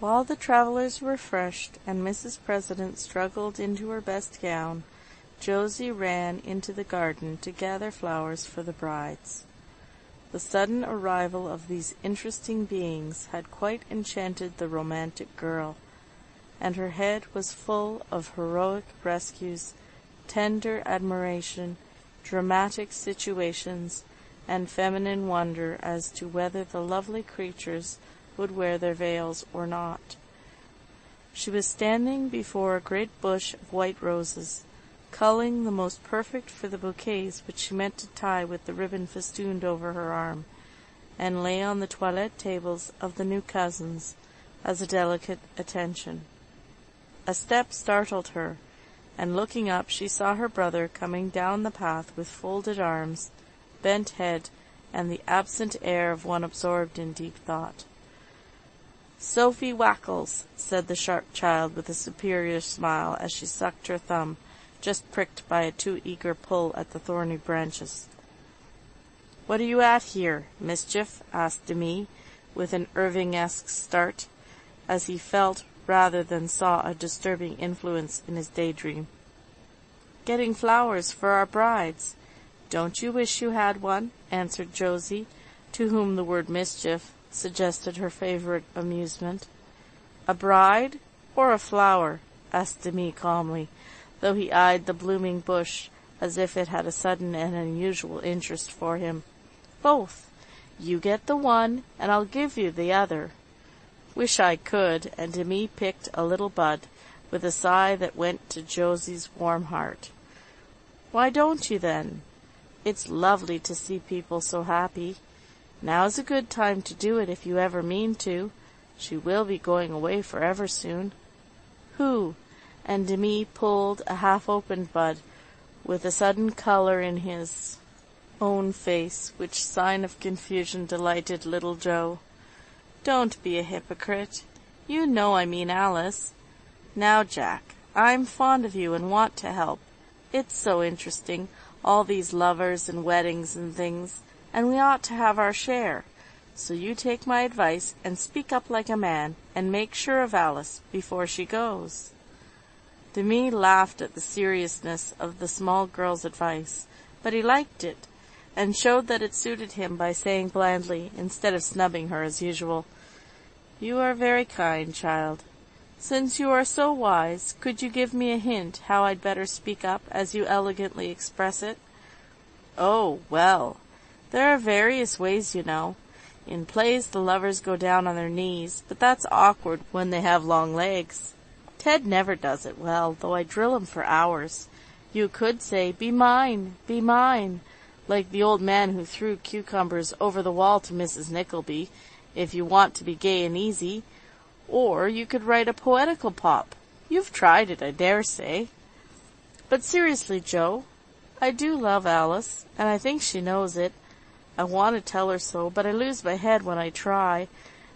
While the travellers were refreshed, and Mrs. President struggled into her best gown, Josie ran into the garden to gather flowers for the brides. The sudden arrival of these interesting beings had quite enchanted the romantic girl, and her head was full of heroic rescues, tender admiration, dramatic situations, and feminine wonder as to whether the lovely creatures would wear their veils or not. She was standing before a great bush of white roses, culling the most perfect for the bouquets which she meant to tie with the ribbon festooned over her arm, and lay on the toilette tables of the new cousins as a delicate attention. A step startled her, and looking up she saw her brother coming down the path with folded arms, bent head, and the absent air of one absorbed in deep thought. "Sophy Wackles," said the sharp child with a superior smile as she sucked her thumb, just pricked by a too eager pull at the thorny branches. "What are you at here, mischief?" asked Demi, with an Irving-esque start, as he felt rather than saw a disturbing influence in his daydream. "Getting flowers for our brides. Don't you wish you had one?" answered Josie, to whom the word mischief suggested her favorite amusement. "A bride or a flower?" asked Demi calmly, though he eyed the blooming bush as if it had a sudden and unusual interest for him. "Both. You get the one, and I'll give you the other." "Wish I could," and Demi picked a little bud, with a sigh that went to Josie's warm heart. "Why don't you, then? It's lovely to see people so happy. Now's a good time to do it if you ever mean to. She will be going away forever soon." "Who?" and Demi pulled a half-opened bud, with a sudden colour in his own face, which sign of confusion delighted little Joe. "Don't be a hypocrite. You know I mean Alice. Now, Jack, I'm fond of you and want to help. It's so interesting, all these lovers and weddings and things, and we ought to have our share. So you take my advice and speak up like a man, and make sure of Alice before she goes." Demi laughed at the seriousness of the small girl's advice, but he liked it, and showed that it suited him by saying blandly, instead of snubbing her as usual, "You are very kind, child. Since you are so wise, could you give me a hint how I'd better speak up, as you elegantly express it?" "Oh, well, there are various ways, you know. In plays the lovers go down on their knees, but that's awkward when they have long legs. Ted never does it well, though I drill him for hours. You could say, 'Be mine, be mine,' like the old man who threw cucumbers over the wall to Mrs. Nickleby, if you want to be gay and easy. Or you could write a poetical pop. You've tried it, I dare say. But seriously, Joe, I do love Alice, and I think she knows it. I want to tell her so, but I lose my head when I try,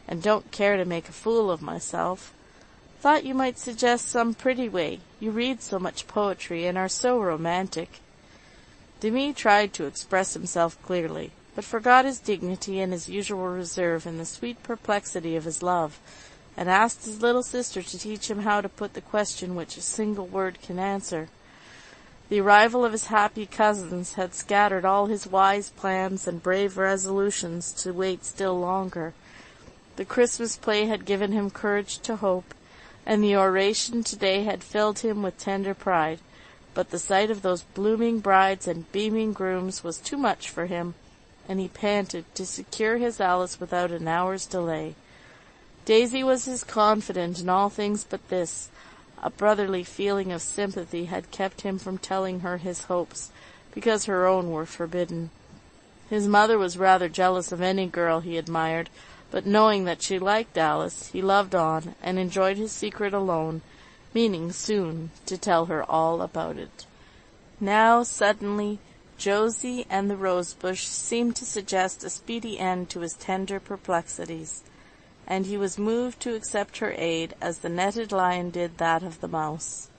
and don't care to make a fool of myself. Thought you might suggest some pretty way. You read so much poetry and are so romantic." Demi tried to express himself clearly, but forgot his dignity and his usual reserve in the sweet perplexity of his love, and asked his little sister to teach him how to put the question which a single word can answer. The arrival of his happy cousins had scattered all his wise plans and brave resolutions to wait still longer. The Christmas play had given him courage to hope, and the oration today had filled him with tender pride, but the sight of those blooming brides and beaming grooms was too much for him, and he panted to secure his Alice without an hour's delay. Daisy was his confidant in all things but this. A brotherly feeling of sympathy had kept him from telling her his hopes, because her own were forbidden. His mother was rather jealous of any girl he admired, but knowing that she liked Alice, he loved on, and enjoyed his secret alone, meaning soon to tell her all about it. Now, suddenly, Josie and the rosebush seemed to suggest a speedy end to his tender perplexities, and he was moved to accept her aid as the netted lion did that of the mouse.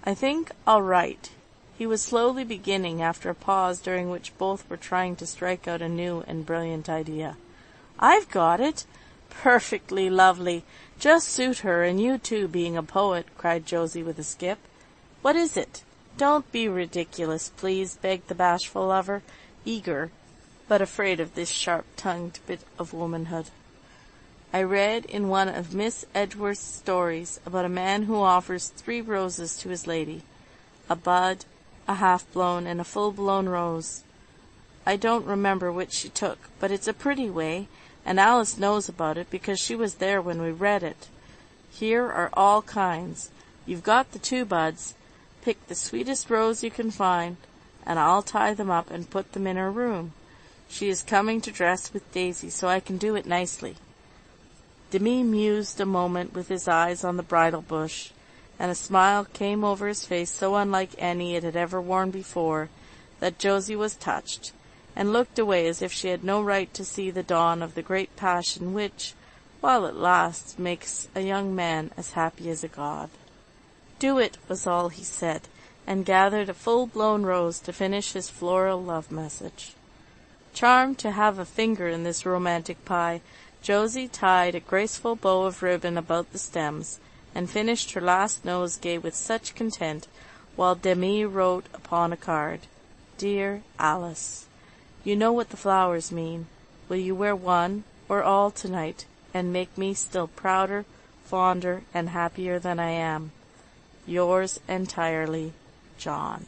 "I think I'll write." He was slowly beginning, after a pause during which both were trying to strike out a new and brilliant idea. "I've got it! "Perfectly lovely. Just suit her, and you too, being a poet," cried Josie with a skip. "What is it? Don't be ridiculous, please," begged the bashful lover, eager, but afraid of this sharp-tongued bit of womanhood. "I read in one of Miss Edgeworth's stories about a man who offers 3 roses to his lady, a bud, a half-blown, and a full-blown rose. I don't remember which she took, but it's a pretty way, and Alice knows about it because she was there when we read it. Here are all kinds. You've got the 2 buds. Pick the sweetest rose you can find, and I'll tie them up and put them in her room. She is coming to dress with Daisy, so I can do it nicely." Demi mused a moment with his eyes on the bridal bush, and a smile came over his face so unlike any it had ever worn before that Josie was touched, and looked away as if she had no right to see the dawn of the great passion which, while it lasts, makes a young man as happy as a god. "Do it," was all he said, and gathered a full-blown rose to finish his floral love message. Charmed to have a finger in this romantic pie, Josie tied a graceful bow of ribbon about the stems, and finished her last nosegay with such content, while Demi wrote upon a card, "Dear Alice, you know what the flowers mean. Will you wear one or all tonight, and make me still prouder, fonder, and happier than I am? Yours entirely, John."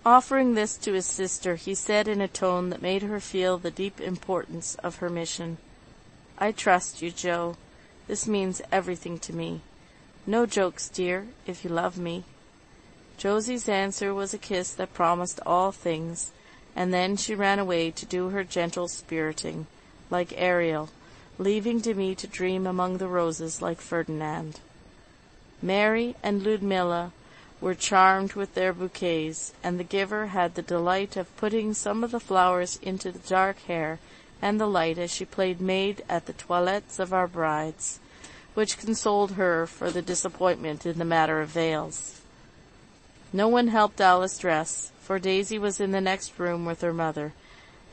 Offering this to his sister, he said in a tone that made her feel the deep importance of her mission, "I trust you, Jo. This means everything to me. No jokes, dear, if you love me." Josie's answer was a kiss that promised all things, and then she ran away to do her gentle spiriting, like Ariel, leaving Demi to dream among the roses like Ferdinand. Mary and Ludmilla were charmed with their bouquets, and the giver had the delight of putting some of the flowers into the dark hair and the light as she played maid at the toilettes of our brides, which consoled her for the disappointment in the matter of veils. No one helped Alice dress, for Daisy was in the next room with her mother,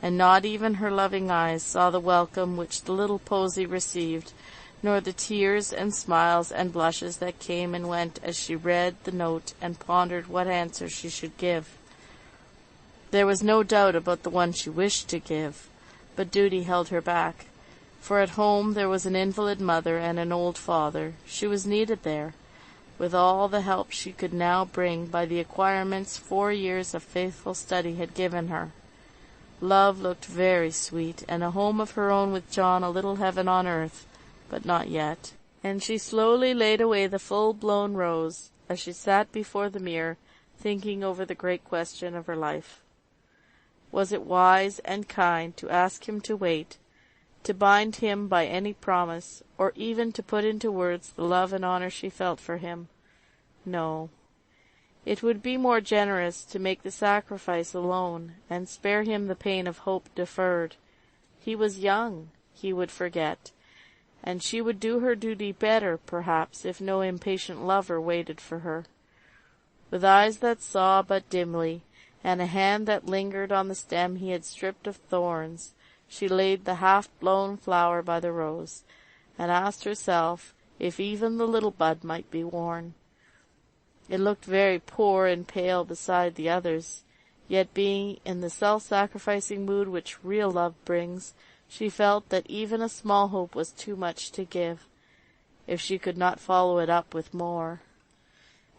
and not even her loving eyes saw the welcome which the little posy received, nor the tears and smiles and blushes that came and went as she read the note and pondered what answer she should give. There was no doubt about the one she wished to give, but duty held her back, for at home there was an invalid mother and an old father. She was needed there, with all the help she could now bring by the acquirements 4 years of faithful study had given her. Love looked very sweet, and a home of her own with John a little heaven on earth, but not yet. And she slowly laid away the full-blown rose, as she sat before the mirror, thinking over the great question of her life. Was it wise and kind to ask him to wait, to bind him by any promise, or even to put into words the love and honor she felt for him? No. It would be more generous to make the sacrifice alone, and spare him the pain of hope deferred. He was young, he would forget, and she would do her duty better, perhaps, if no impatient lover waited for her. With eyes that saw but dimly, and a hand that lingered on the stem he had stripped of thorns, she laid the half-blown flower by the rose, and asked herself if even the little bud might be worn. It looked very poor and pale beside the others, yet being in the self-sacrificing mood which real love brings, she felt that even a small hope was too much to give, if she could not follow it up with more.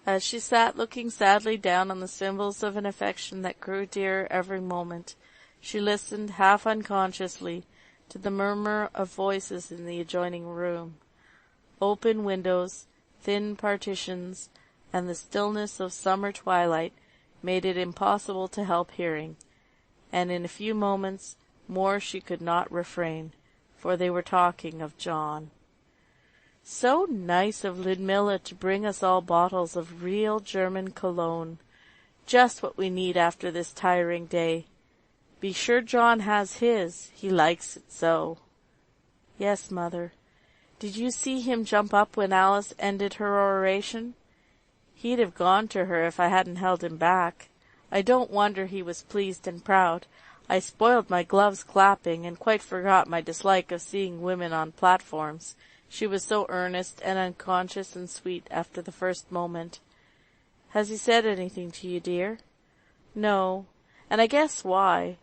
As she sat looking sadly down on the symbols of an affection that grew dearer every moment, she listened, half unconsciously, to the murmur of voices in the adjoining room. Open windows, thin partitions, and the stillness of summer twilight made it impossible to help hearing, and in a few moments more she could not refrain, for they were talking of John. "So nice of Ludmilla to bring us all bottles of real German cologne. Just what we need after this tiring day. Be sure John has his. He likes it so." "Yes, mother. Did you see him jump up when Alice ended her oration? He'd have gone to her if I hadn't held him back. I don't wonder he was pleased and proud. I spoiled my gloves clapping, and quite forgot my dislike of seeing women on platforms. She was so earnest and unconscious and sweet after the first moment. "Has he said anything to you, dear?" "No, and I guess why.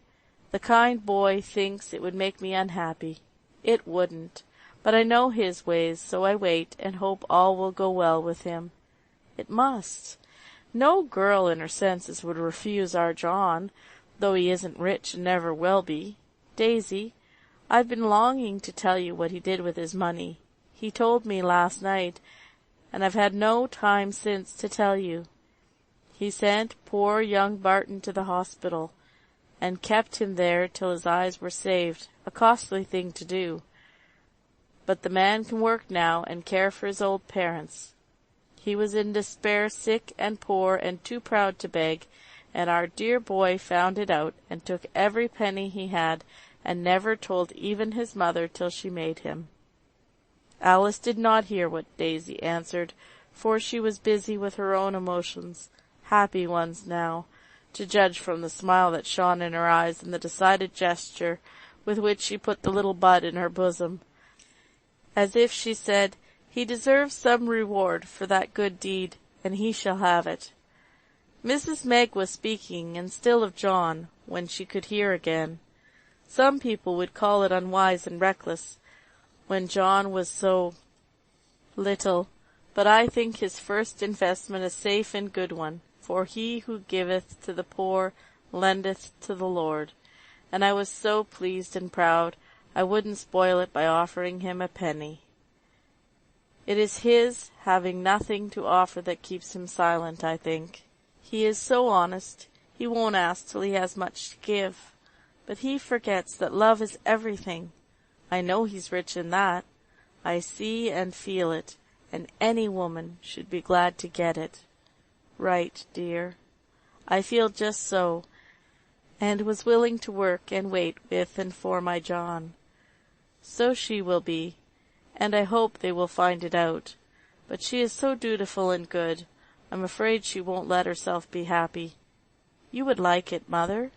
The kind boy thinks it would make me unhappy. It wouldn't, but I know his ways, so I wait and hope all will go well with him. It must. No girl in her senses would refuse our John, though he isn't rich and never will be. Daisy, I've been longing to tell you what he did with his money. He told me last night, and I've had no time since to tell you. He sent poor young Barton to the hospital, and kept him there till his eyes were saved, a costly thing to do. But the man can work now and care for his old parents. He was in despair, sick and poor and too proud to beg, and our dear boy found it out and took every penny he had and never told even his mother till she made him." Alice did not hear what Daisy answered, for she was busy with her own emotions, happy ones now, to judge from the smile that shone in her eyes and the decided gesture with which she put the little bud in her bosom, as if she said, "He deserves some reward for that good deed, and he shall have it." Mrs. Meg was speaking, and still of John, when she could hear again. Some people would call it unwise and reckless, when John was so little, but I think his first investment a safe and good one, for he who giveth to the poor lendeth to the Lord, and I was so pleased and proud I wouldn't spoil it by offering him a penny. It is his having nothing to offer that keeps him silent, I think. He is so honest, he won't ask till he has much to give. But he forgets that love is everything. I know he's rich in that. I see and feel it, and any woman should be glad to get it. Right, dear. I feel just so, and was willing to work and wait with and for my John. So she will be, and I hope they will find it out. But she is so dutiful and good, I'm afraid she won't let herself be happy. You would like it, mother?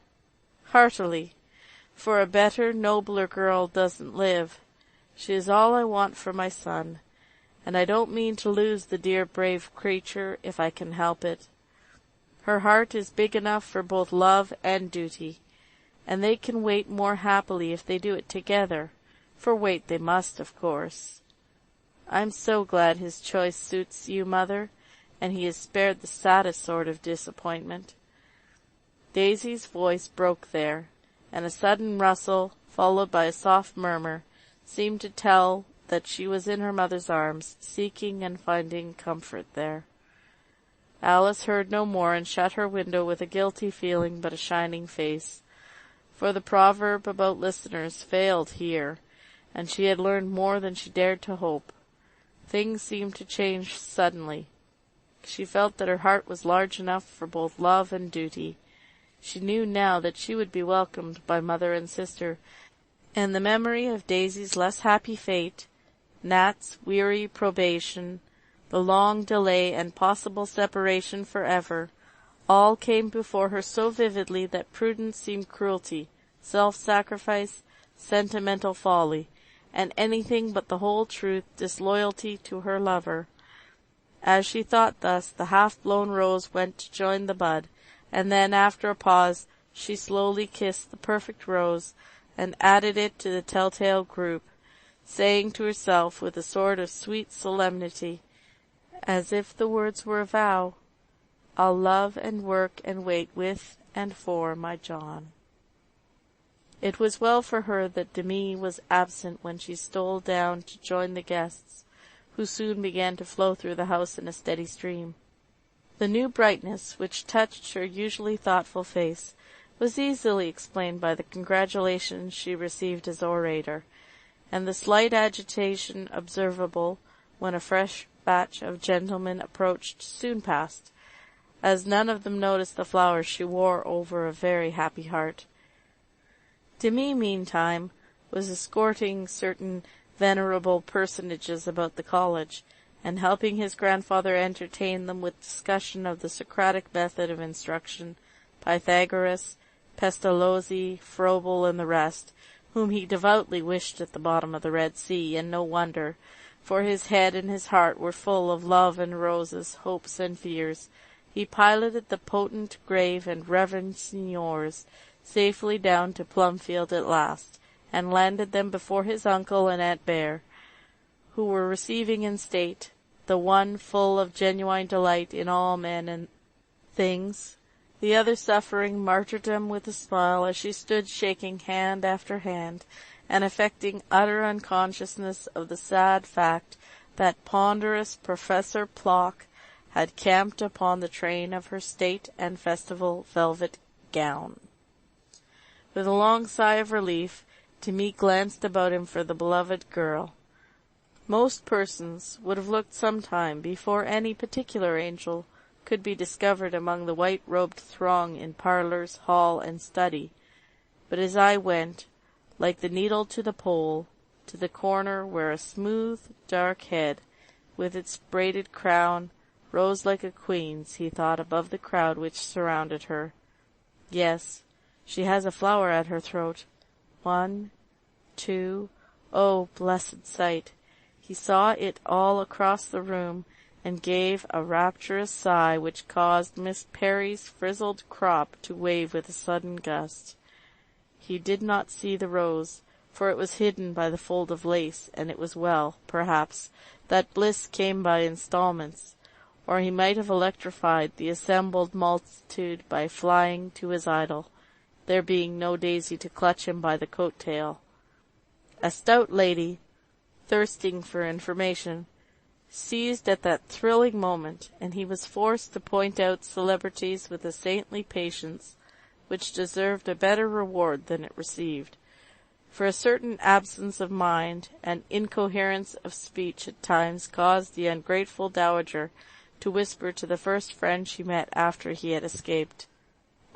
Heartily, for a better, nobler girl doesn't live. She is all I want for my son, and I don't mean to lose the dear brave creature if I can help it. Her heart is big enough for both love and duty, and they can wait more happily if they do it together, for wait they must, of course. I'm so glad his choice suits you, mother, and he is spared the saddest sort of disappointment." Daisy's voice broke there, and a sudden rustle, followed by a soft murmur, seemed to tell that she was in her mother's arms, seeking and finding comfort there. Alice heard no more, and shut her window with a guilty feeling but a shining face, for the proverb about listeners failed here, and she had learned more than she dared to hope. Things seemed to change suddenly. She felt that her heart was large enough for both love and duty. She knew now that she would be welcomed by mother and sister, and the memory of Daisy's less happy fate, Nat's weary probation, the long delay and possible separation forever, all came before her so vividly that prudence seemed cruelty, self-sacrifice, sentimental folly, and anything but the whole truth disloyalty to her lover. As she thought thus, the half-blown rose went to join the bud, and then, after a pause, she slowly kissed the perfect rose, and added it to the telltale group, saying to herself with a sort of sweet solemnity, as if the words were a vow, "I'll love and work and wait with and for my John." It was well for her that Demi was absent when she stole down to join the guests, who soon began to flow through the house in a steady stream. The new brightness which touched her usually thoughtful face was easily explained by the congratulations she received as orator, and the slight agitation observable when a fresh batch of gentlemen approached soon passed, as none of them noticed the flowers she wore over a very happy heart. Demi, meantime, was escorting certain venerable personages about the college, and helping his grandfather entertain them with discussion of the Socratic method of instruction, Pythagoras, Pestalozzi, Froebel, and the rest, whom he devoutly wished at the bottom of the Red Sea, and no wonder, for his head and his heart were full of love and roses, hopes and fears. He piloted the potent, grave, and reverend signors safely down to Plumfield at last, and landed them before his uncle and Aunt Bear, who were receiving in state, the one full of genuine delight in all men and things, the other suffering martyrdom with a smile as she stood shaking hand after hand, and affecting utter unconsciousness of the sad fact that ponderous Professor Plock had camped upon the train of her state and festival velvet gown. With a long sigh of relief, Demi glanced about him for the beloved girl. Most persons would have looked some time before any particular angel could be discovered among the white-robed throng in parlours, hall, and study, but his eye went, like the needle to the pole, to the corner where a smooth, dark head, with its braided crown, rose like a queen's, he thought, above the crowd which surrounded her. Yes, she has a flower at her throat. 1, 2, oh, blessed sight! He saw it all across the room, and gave a rapturous sigh which caused Miss Perry's frizzled crop to wave with a sudden gust. He did not see the rose, for it was hidden by the fold of lace, and it was well, perhaps, that bliss came by installments, or he might have electrified the assembled multitude by flying to his idol, there being no daisy to clutch him by the coat-tail. A stout lady, thirsting for information, seized at that thrilling moment, and he was forced to point out celebrities with a saintly patience which deserved a better reward than it received, for a certain absence of mind and incoherence of speech at times caused the ungrateful dowager to whisper to the first friend she met after he had escaped,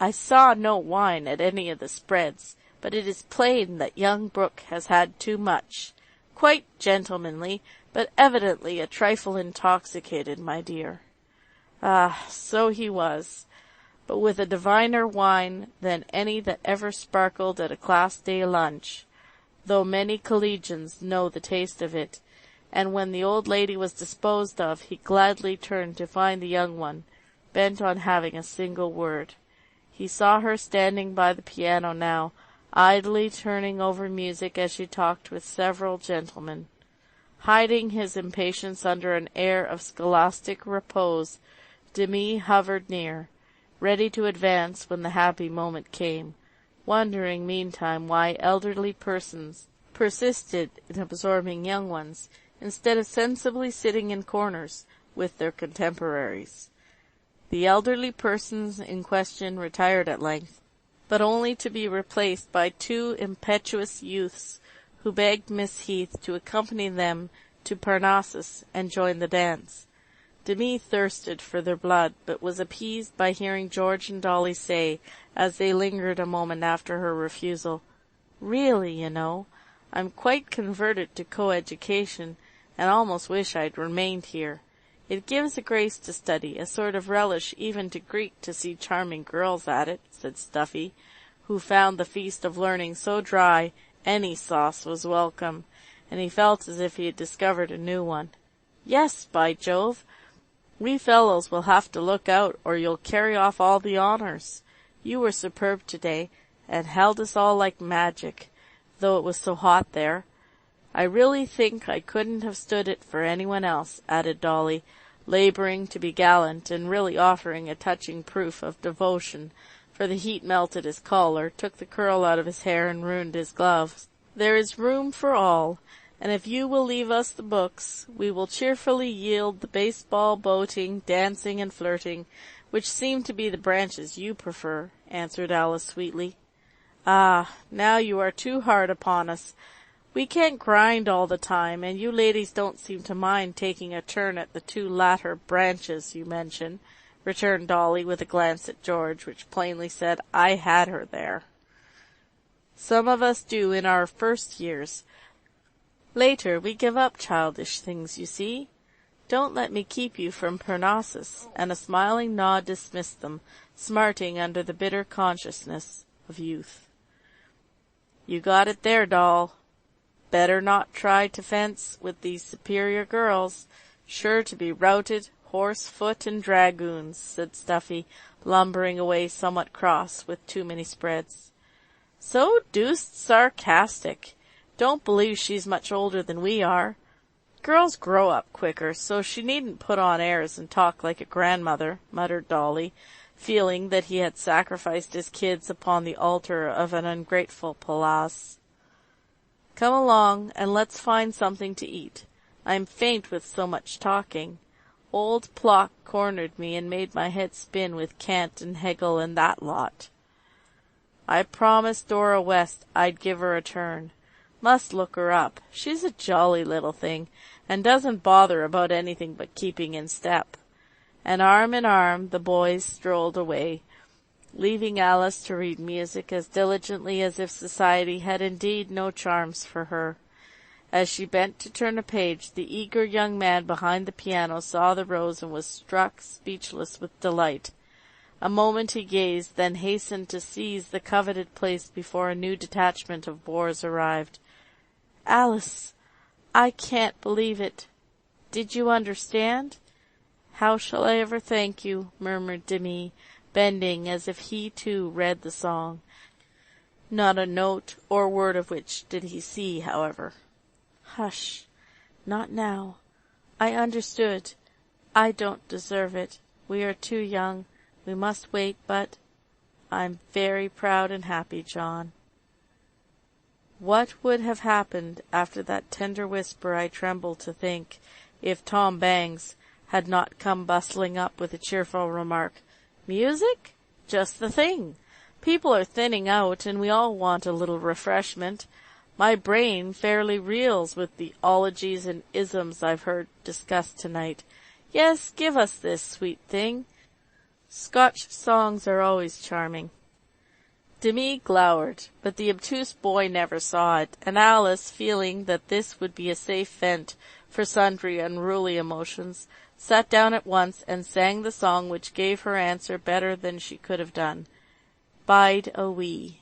"I saw no wine at any of the spreads, but it is plain that young Brooke has had too much. Quite gentlemanly, but evidently a trifle intoxicated, my dear." Ah, so he was, but with a diviner wine than any that ever sparkled at a class-day lunch, though many collegians know the taste of it, and when the old lady was disposed of, he gladly turned to find the young one, bent on having a single word. He saw her standing by the piano now, idly turning over music as she talked with several gentlemen. Hiding his impatience under an air of scholastic repose, Demi hovered near, ready to advance when the happy moment came, wondering meantime why elderly persons persisted in absorbing young ones, instead of sensibly sitting in corners with their contemporaries. The elderly persons in question retired at length, but only to be replaced by 2 impetuous youths, who begged Miss Heath to accompany them to Parnassus and join the dance. Demi thirsted for their blood, but was appeased by hearing George and Dolly say, as they lingered a moment after her refusal, "Really, you know, I'm quite converted to co-education, and almost wish I'd remained here. It gives a grace to study, a sort of relish even to Greek to see charming girls at it," said Stuffy, who found the feast of learning so dry any sauce was welcome, and he felt as if he had discovered a new one. "Yes, by Jove! We fellows will have to look out, or you'll carry off all the honors. You were superb today, and held us all like magic, though it was so hot there. I really think I couldn't have stood it for anyone else," added Dolly, laboring to be gallant, and really offering a touching proof of devotion, for the heat melted his collar, took the curl out of his hair, and ruined his gloves. "There is room for all, and if you will leave us the books, we will cheerfully yield the baseball, boating, dancing, and flirting, which seem to be the branches you prefer," answered Alice sweetly. "Ah, now you are too hard upon us. We can't grind all the time, and you ladies don't seem to mind taking a turn at the 2 latter branches you mention," returned Dolly, with a glance at George, which plainly said, "I had her there." "Some of us do in our first years. Later we give up childish things, you see. Don't let me keep you from Parnassus," and a smiling nod dismissed them, smarting under the bitter consciousness of youth. "You got it there, doll. Better not try to fence with these superior girls. Sure to be routed, horse, foot, and dragoons," said Stuffy, lumbering away somewhat cross with too many spreads. "So deuced sarcastic. Don't believe she's much older than we are. Girls grow up quicker, so she needn't put on airs and talk like a grandmother," muttered Dolly, feeling that he had sacrificed his kids upon the altar of an ungrateful Pallas. "Come along, and let's find something to eat. I'm faint with so much talking. Old Plock cornered me and made my head spin with Kant and Hegel and that lot. I promised Dora West I'd give her a turn. Must look her up. She's a jolly little thing, and doesn't bother about anything but keeping in step." And arm in arm the boys strolled away, leaving Alice to read music as diligently as if society had indeed no charms for her. As she bent to turn a page, the eager young man behind the piano saw the rose and was struck speechless with delight. A moment he gazed, then hastened to seize the coveted place before a new detachment of boars arrived. "Alice, I can't believe it. Did you understand?" "How shall I ever thank you?" murmured Demi, bending as if he too read the song. Not a note or word of which did he see, however. "Hush, not now. I understood. I don't deserve it. We are too young. We must wait, but I'm very proud and happy, John." What would have happened after that tender whisper, I tremble to think, if Tom Bangs had not come bustling up with a cheerful remark. "Music? Just the thing. People are thinning out, and we all want a little refreshment. My brain fairly reels with the ologies and isms I've heard discussed tonight. Yes, give us this sweet thing. Scotch songs are always charming." Demi glowered, but the obtuse boy never saw it, and Alice, feeling that this would be a safe vent for sundry unruly emotions, sat down at once and sang the song which gave her answer better than she could have done. "Bide a wee.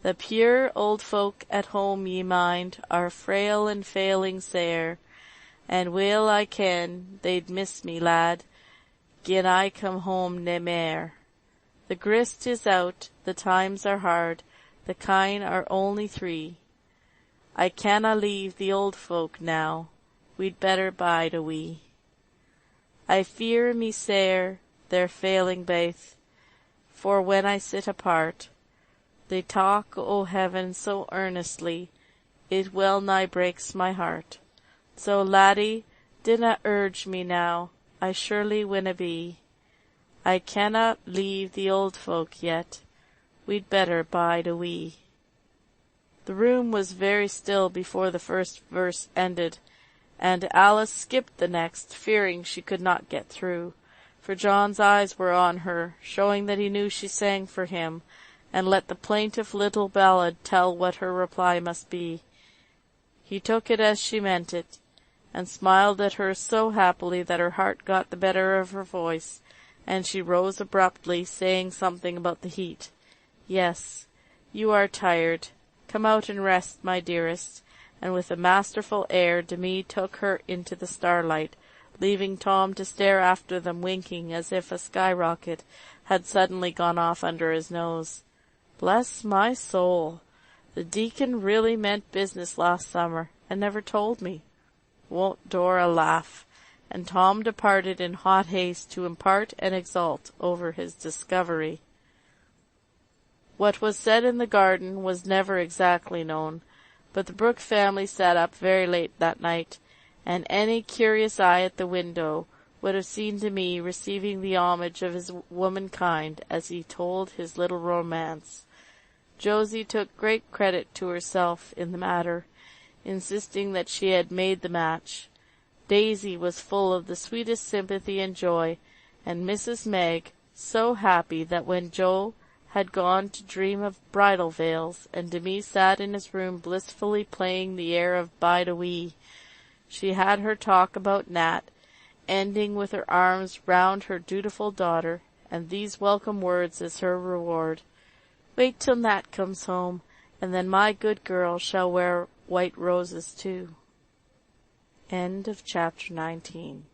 The pure old folk at home, ye mind, are frail and failing sair, and weel I ken they'd miss me, lad, gin I come home nae mair. The grist is out, the times are hard, the kine are only 3. I canna leave the old folk now, we'd better bide a wee. I fear me sair they're failing baith, for when I sit apart, they talk o' heaven so earnestly, it well nigh breaks my heart. So, laddie, dinna urge me now, I surely winna be. I cannot leave the old folk yet, we'd better bide a wee." The room was very still before the first verse ended, and Alice skipped the next, fearing she could not get through, for John's eyes were on her, showing that he knew she sang for him, and let the plaintive little ballad tell what her reply must be. He took it as she meant it, and smiled at her so happily that her heart got the better of her voice, and she rose abruptly, saying something about the heat. "Yes, you are tired. Come out and rest, my dearest," and with a masterful air Demi took her into the starlight, leaving Tom to stare after them, winking as if a skyrocket had suddenly gone off under his nose. Bless my soul! The deacon really meant business last summer, and never told me. Won't Dora laugh? And Tom departed in hot haste to impart and exult over his discovery. What was said in the garden was never exactly known, but the Brooke family sat up very late that night, and any curious eye at the window would have seen Demi receiving the homage of his womankind as he told his little romance. Josie took great credit to herself in the matter, insisting that she had made the match. Daisy was full of the sweetest sympathy and joy, and Mrs. Meg so happy that when Joe had gone to dream of bridal veils, and Demi sat in his room blissfully playing the air of Bide a Wee, she had her talk about Nat, ending with her arms round her dutiful daughter, and these welcome words as her reward. Wait till Nat comes home, and then my good girl shall wear white roses too. End of chapter 19.